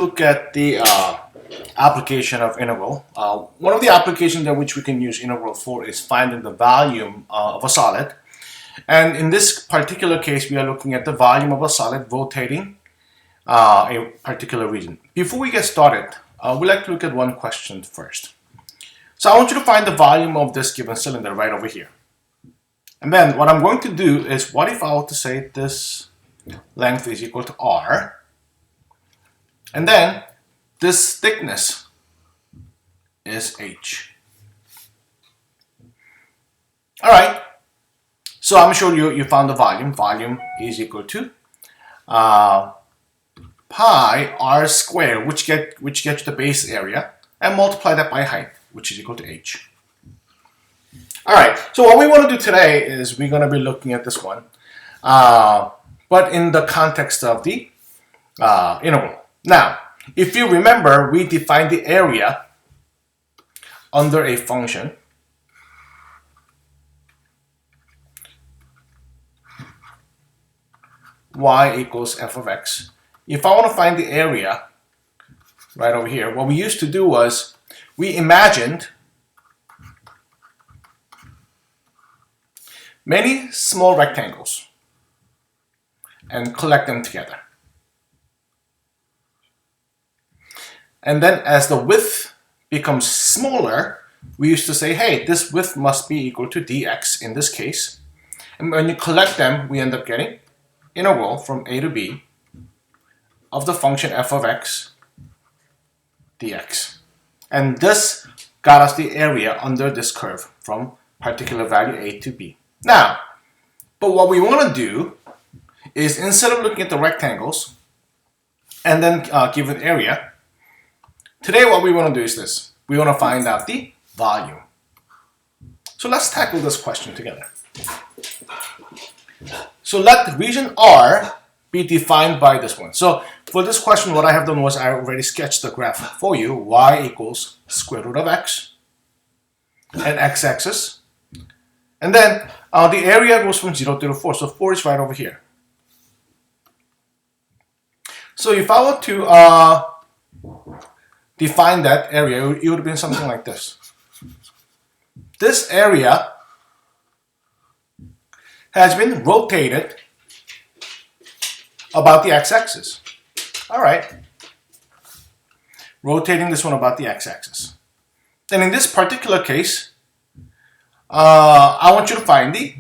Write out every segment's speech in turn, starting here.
Look at the application of integral. One of the applications in which we can use integral for is finding the volume of a solid. And in this particular case, we are looking at the volume of a solid rotating a particular region. Before we get started, we'd like to look at one question first. So I want you to find the volume of this given cylinder right over here. And then what I'm going to do is, what if I were to say this length is equal to R, and then this thickness is H. All right, so I'm sure you found the volume. Volume is equal to pi R squared, which gets the base area, and multiply that by height, which is equal to H. All right, so what we want to do today is we're going to be looking at this one, but in the context of the integral. Now, if you remember, we defined the area under a function y equals f of x. If I want to find the area right over here, what we used to do was we imagined many small rectangles and collect them together. And then as the width becomes smaller, we used to say, hey, this width must be equal to dx in this case. And when you collect them, we end up getting integral from a to b of the function f of x dx. And this got us the area under this curve from particular value a to b. Now, but what we want to do is, instead of looking at the rectangles and then give an area, today what we want to do is this. We want to find out the volume. So let's tackle this question together. So let the region R be defined by this one. So for this question, what I have done was I already sketched the graph for you. Y equals square root of x and x-axis. And then the area goes from 0 to 4. So 4 is right over here. So if I were to define that area, it would have been something like this. This area has been rotated about the x-axis. All right. Rotating this one about the x-axis. And in this particular case, I want you to find the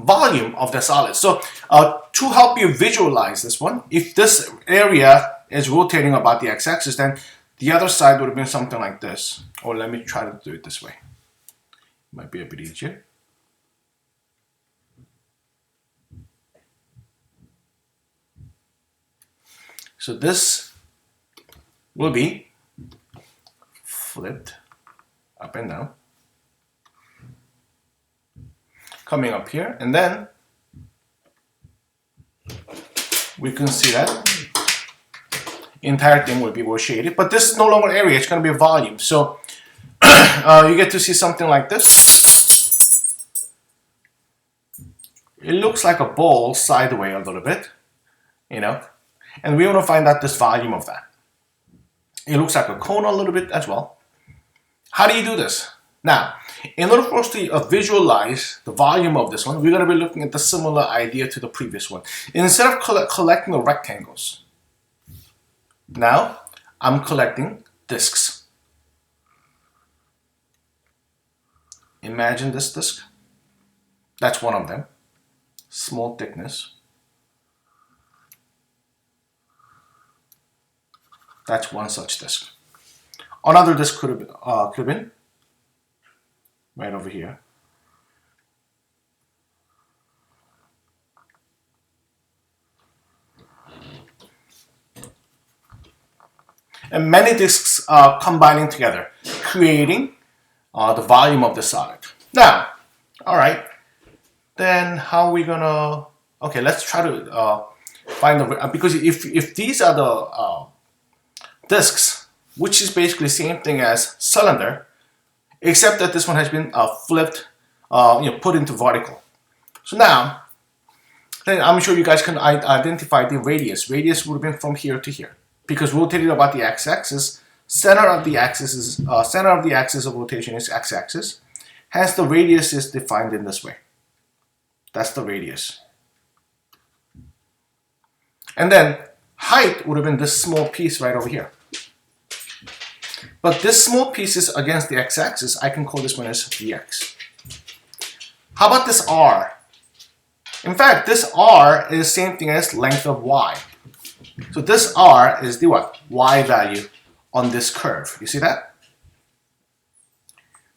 volume of the solid. So to help you visualize this one, if this area is rotating about the x-axis, then the other side would have been something like this. Or let me try to do it this way. Might be a bit easier. So this will be flipped up and down, coming up here, and then we can see that entire thing will be shaded, but this is no longer area, it's going to be a volume. So you get to see something like this. It looks like a ball sideways a little bit, you know, and we want to find out this volume of that. It looks like a cone a little bit as well. How do you do this? Now, in order for us to visualize the volume of this one, we're going to be looking at the similar idea to the previous one. Instead of collecting the rectangles, now I'm collecting discs. Imagine this disc. That's one of them. Small thickness. That's one such disc. Another disc could have been right over here. And many discs are combining together, creating the volume of the solid. Now, all right, then how are we gonna? Okay, let's try to find the, because if these are the discs, which is basically the same thing as cylinder, except that this one has been flipped, put into vertical. So now, then I'm sure you guys can identify the radius. Radius would have been from here to here. because rotated about the x-axis, center of the axis of rotation is x-axis. Hence, the radius is defined in this way. That's the radius. And then height would have been this small piece right over here. But this small piece is against the x-axis. I can call this one as dx. How about this r? In fact, this r is the same thing as length of y. So this r is the what? Y value on this curve. You see that?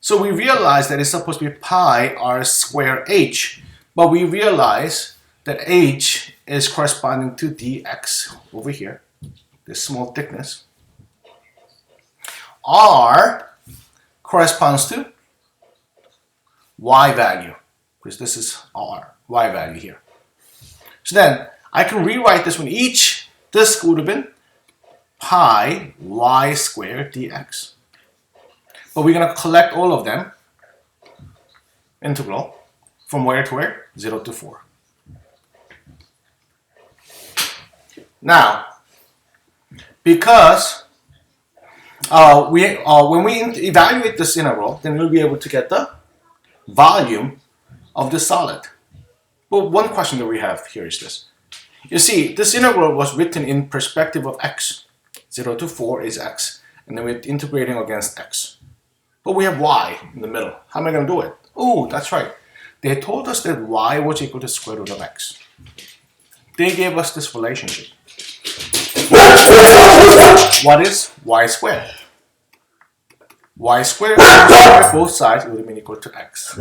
So we realize that it's supposed to be pi r square h, but we realize that h is corresponding to dx over here, this small thickness. R corresponds to y value, because this is r, y value here. So then I can rewrite this one. Each disk would have been pi y squared dx. But we're going to collect all of them, integral, from where to where? 0 to 4. Now, because when we evaluate this integral, then we'll be able to get the volume of the solid. But one question that we have here is this. You see, this integral was written in perspective of x. 0 to 4 is x, and then we're integrating against x. But we have y in the middle. How am I going to do it? Oh, that's right. They told us that y was equal to square root of x. They gave us this relationship. What is y squared? Y squared both sides would have been equal to x.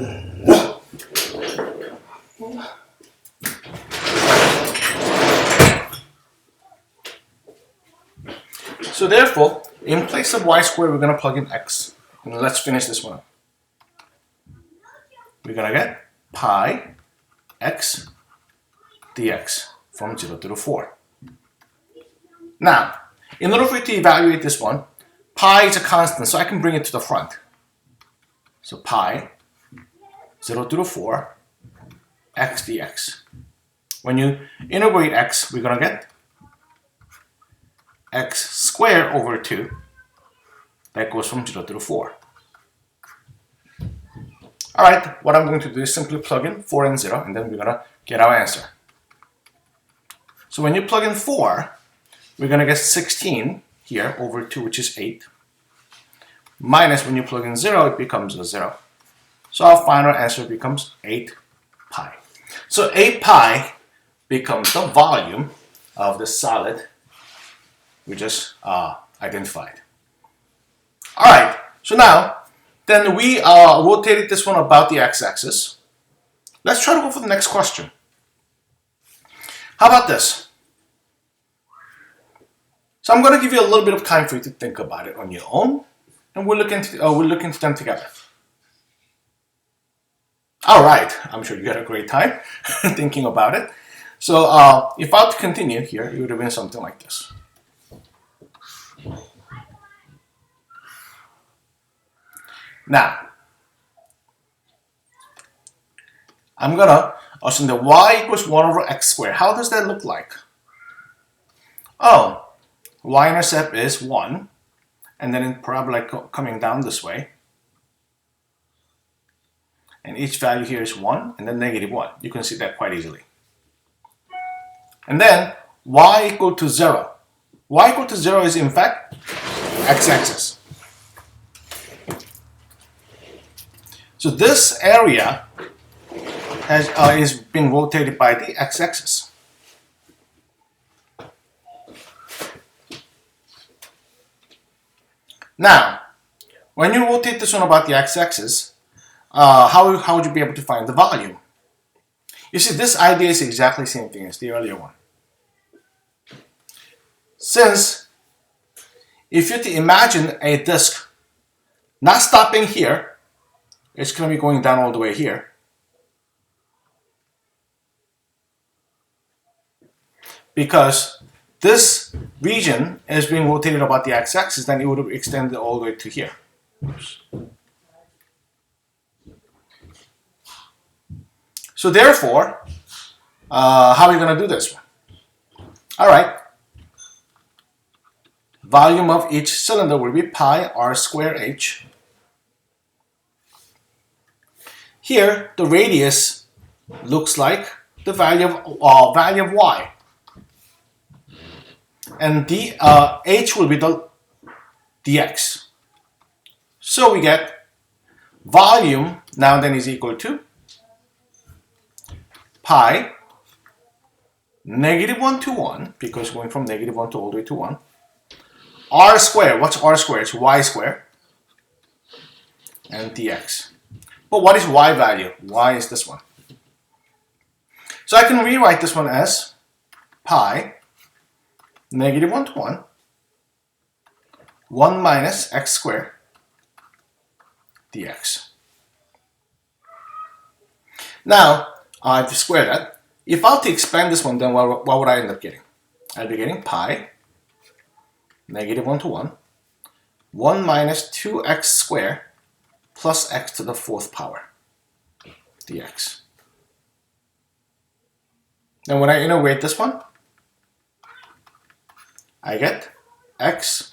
So therefore, in place of y squared, we're going to plug in x. And let's finish this one up. We're going to get pi x dx from 0 to the 4. Now, in order for you to evaluate this one, pi is a constant, so I can bring it to the front. So pi 0 to the 4 x dx. When you integrate x, we're going to get x squared over 2. That goes from 0 to the 4. Alright, what I'm going to do is simply plug in 4 and 0, and then we're going to get our answer. So when you plug in 4, we're going to get 16 here over 2, which is 8. Minus when you plug in 0, it becomes a 0. So our final answer becomes 8 pi. So 8 pi becomes the volume of the solid we just identified. Alright, so now, then we rotated this one about the x-axis. Let's try to go for the next question. How about this? So I'm going to give you a little bit of time for you to think about it on your own, and we'll look into them together. All right, I'm sure you had a great time thinking about it. So if I were to continue here, it would have been something like this. Now, I'm going to assume that y equals 1 over x squared. How does that look like? Oh, y-intercept is 1, and then in parabola coming down this way. And each value here is 1, and then negative 1. You can see that quite easily. And then y equal to 0. Y equal to 0 is in fact x-axis. So this area is being rotated by the x-axis. Now, when you rotate this one about the x-axis, how would you be able to find the volume? You see, this idea is exactly the same thing as the earlier one. Since, if you were to imagine a disk not stopping here, it's going to be going down all the way here. Because this region is being rotated about the x-axis, then it would have extended all the way to here. Oops. So therefore, how are we going to do this one? All right. volume of each cylinder will be pi r square h. Here, the radius looks like the value of y, and the h will be the dx. So we get volume now then is equal to pi -1 to 1, because going from -1 to all the way to 1, r squared. What's r squared? It's y squared, and dx. But what is y value? Y is this one. So I can rewrite this one as pi -1 to 1, 1 minus x squared dx. Now, I've squared that. If I were to expand this one, then what would I end up getting? I'd be getting pi -1 to 1, 1 minus 2x squared plus x to the 4th power dx. Then when I integrate this one, I get x.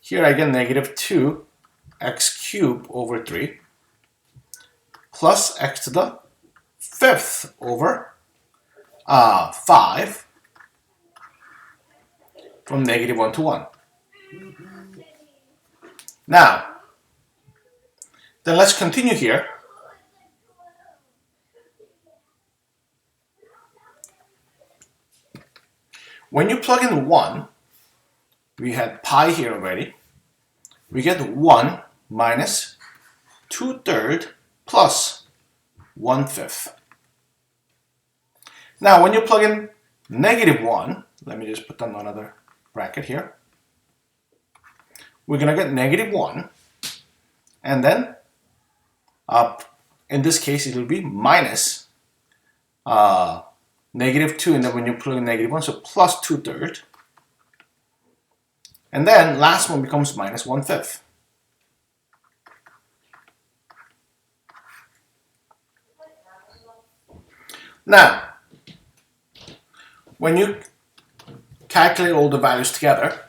Here I get -2x cubed over 3 plus x to the 5th over 5 from -1 to 1. Now, then let's continue here. When you plug in 1, we had pi here already. We get 1 minus 2/3 plus 1/5. Now, when you plug in -1, let me just put down another bracket here. We're going to get -1, and then in this case it will be minus -2, and then when you plug in -1, so plus 2/3, and then last one becomes minus 1/5. Now, when you calculate all the values together,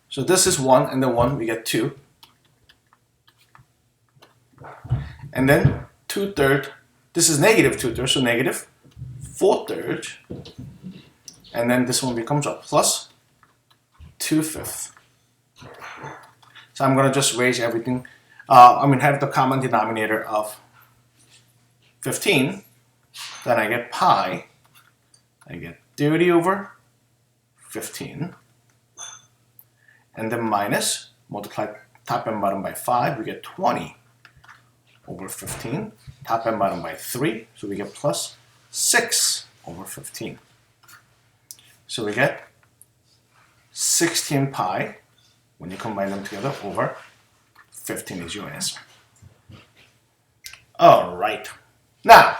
so this is 1, and then 1, we get 2. And then 2/3, this is -2/3, so -4/3. And then this one becomes a plus 2/5. So I'm going to just raise everything, have the common denominator of 15. Then I get pi, I get 30 over 15, and then minus, multiply top and bottom by 5, we get 20 over 15, top and bottom by 3, so we get plus 6 over 15. So we get 16 pi, when you combine them together, over 15 is your answer. All right. Now,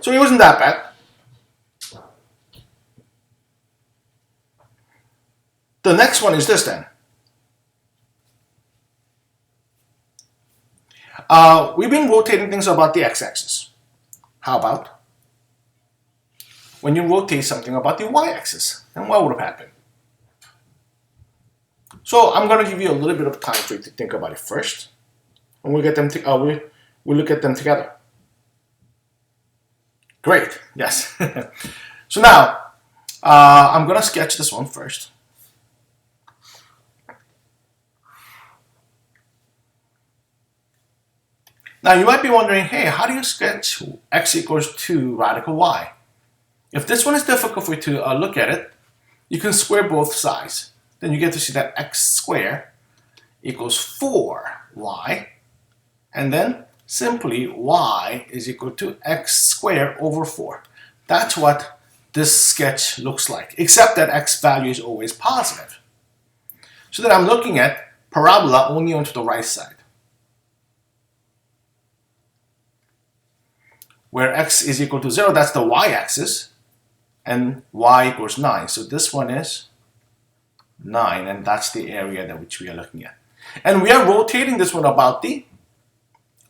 so it wasn't that bad. The next one is this then. We've been rotating things about the x-axis. How about when you rotate something about the y-axis? Then what would have happened? So I'm going to give you a little bit of time for you to think about it first, and we'll get them. We'll look at them together. Great. Yes. So now I'm going to sketch this one first. Now you might be wondering, hey, how do you sketch x equals 2 radical y? If this one is difficult for you to look at it, you can square both sides. Then you get to see that x squared equals 4y, and then simply y is equal to x squared over 4. That's what this sketch looks like, except that x value is always positive. So then I'm looking at parabola only onto the right side, where x is equal to 0, that's the y-axis, and y equals 9. So this one is 9, and that's the area that which we are looking at. And we are rotating this one about the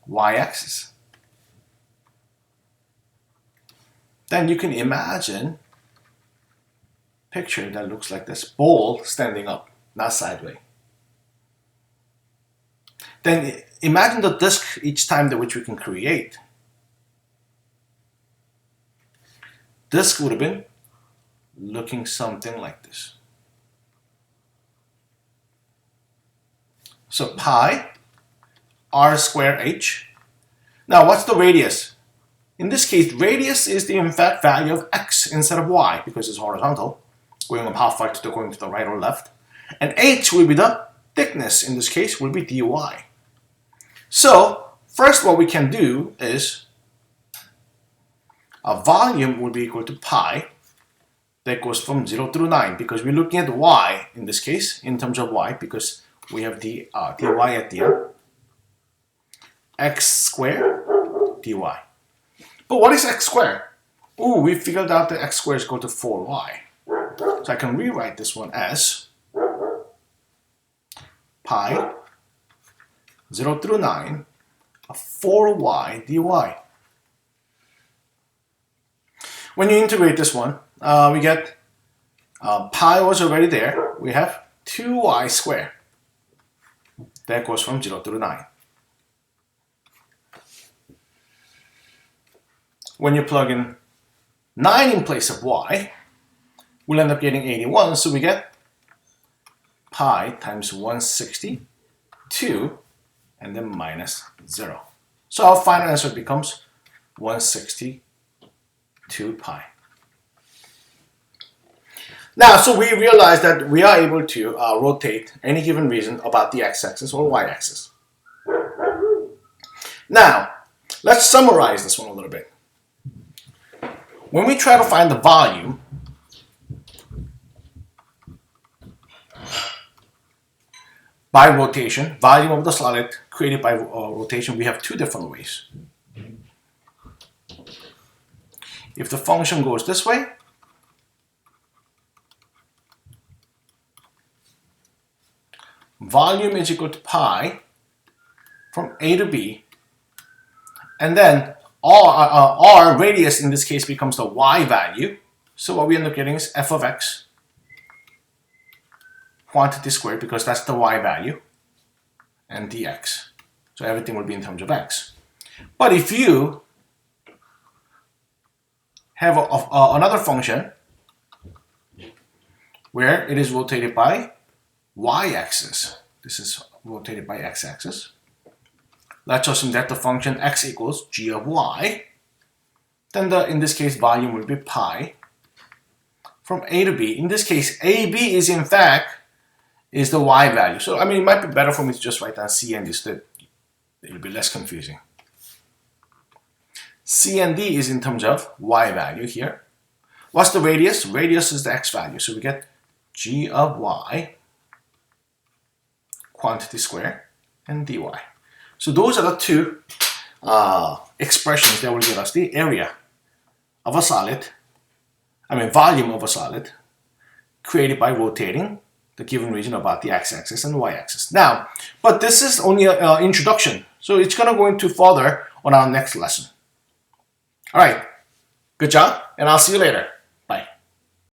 y-axis. Then you can imagine a picture that looks like this, bowl standing up. not sideways. Then imagine the disk each time that which we can create. Disk would have been looking something like this. So pi r squared h. Now what's the radius? In this case, radius is the in fact value of x instead of y because it's horizontal, going up how far to going to the right or left. And h will be the thickness, in this case, will be dy. So first what we can do is a volume will be equal to pi that goes from 0 through 9 because we're looking at y in this case in terms of y because we have dy at the end. X squared dy. But what is x squared? Oh, we figured out that x squared is equal to 4y. So I can rewrite this one as pi 0 through 9 of 4y dy. When you integrate this one, we get pi was already there. We have 2y squared. That goes from 0 through 9. When you plug in 9 in place of y, we'll end up getting 81. So we get pi times 162 and then minus 0. So our final answer becomes 162 pi. Now, so we realize that we are able to rotate any given region about the x-axis or y-axis. Now, let's summarize this one a little bit. When we try to find the volume, by rotation, volume of the solid created by rotation, we have two different ways. If the function goes this way, volume is equal to pi from A to B, and then r radius in this case becomes the y value. So what we end up getting is f of x quantity squared because that's the y value and dx. So everything will be in terms of x. But if you have another function where it is rotated by y-axis, this is rotated by x-axis. Let's assume that the function x equals g of y. Then in this case, volume will be pi from A to B. In this case, AB is in fact is the y value. So I mean, it might be better for me to just write down C and D so that it'll be less confusing. C and D is in terms of y value here. What's the radius? Radius is the x value. So we get g of y quantity squared and dy. So those are the two expressions that will give us the area of a solid, volume of a solid created by rotating the given region about the x-axis and the y-axis. Now, but this is only an introduction, so it's going to go into further on our next lesson. All right, good job, and I'll see you later.